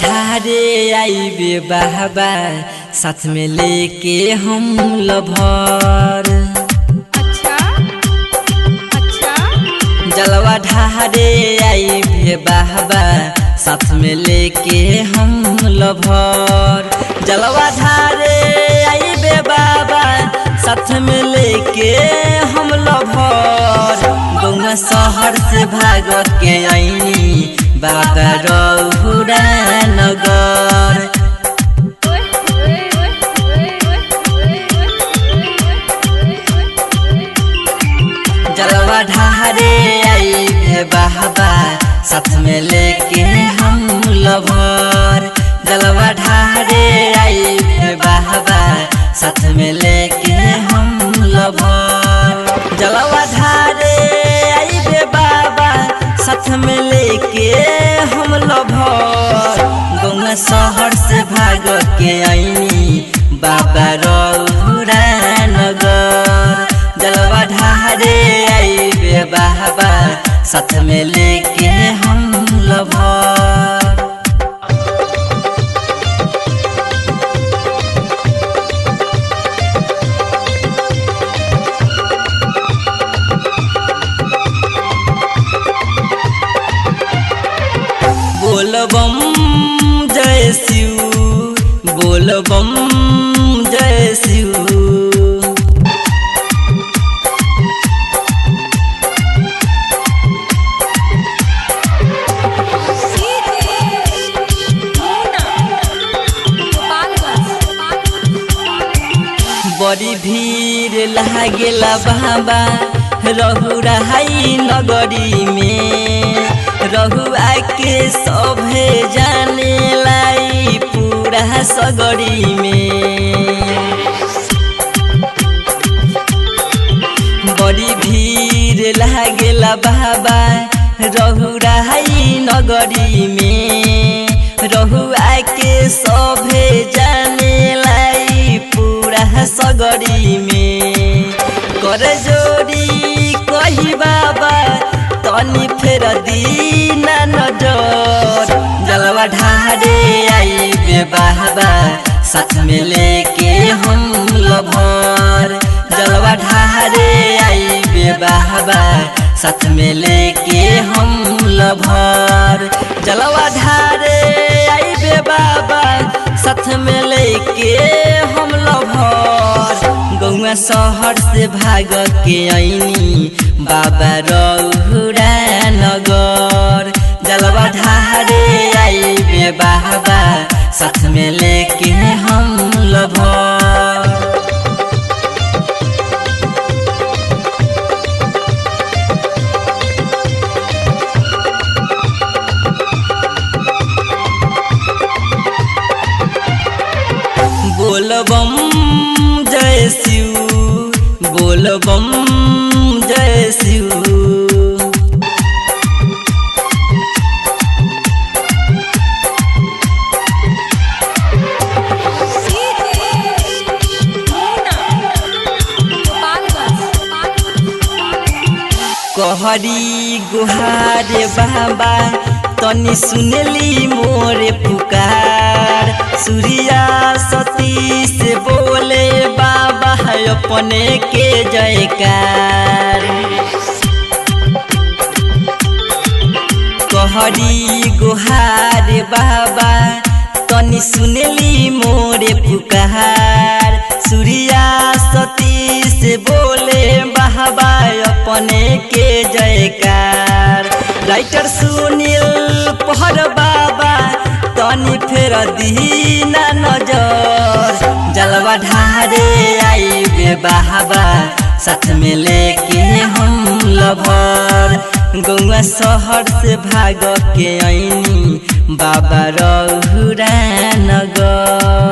ढारे आईबे बाबा साथ में लेके हम लभर। अच्छा अच्छा जलवा ढारे आईबे बाबा साथ में लेके हम लभर। जलवा ढारे आईबे बाबा साथ में लेके हम लभर। गौवा शहर से भाग के आईनी बाबा रहुरा नगर। जलवा ढारे आईबे बाबा साथ में लेके हम लभर। जलवा ढारे आईबे बाबा साथ में लेके हम लभर। जलवा ढारे आईबे बाबा साथ में लेके हम लभर। गौवा शहर से भाग के आईनी बाबा रहुरा नगर। जलवा ढारे आईबे बाबा साथ में लेके हम लभर। बोल बम जय शिव, बोल बम जय शिव। बड़ी भीड़ लागेला बाबा रहुरा हाई नगरी में। रहुआ के सभे जाने लाई पूरा सगरी में। बड़ी भीड़ लागेला बाबा रहुरा हाई नगरी में। रहुआ के सभे जाने लाई पूरा सगरी में। कर जोड़ी कही बाबा तनी फेर दीना नजर। जलवा ढारे आईबे बाबा साथ में लेके हम लभर। जलवा ढारे आईबे बाबा साथ में लेके हम लभर। जलवा ढारे आईबे बाबा साथ में लेके हम लभर। गौवा शहर से भाग के आईनी बाबा रहुरा नगर। जलवा ढारे आईबे बाबा साथ में लेके हम लभर। बोल बम जय शिव, बोल बम जय शिव। कहरी गुहारे बाबा तनी सुनली मोरे पुकार। सूर्या सती से बोले बाबा अपने के जयकार। कहरी गुहारे बाबा तनी सुनली मोरे पुकार। सूर्या सती से बोले बाबा अपने के जयकार। राइटर सुनील पहर बाबा तनी फेर दीना नजर। जलवा ढारे आईबे बाबा साथ में लेके हम लभर। गौवा शहर से भाग के आईनी बाबा रहुरा नगर।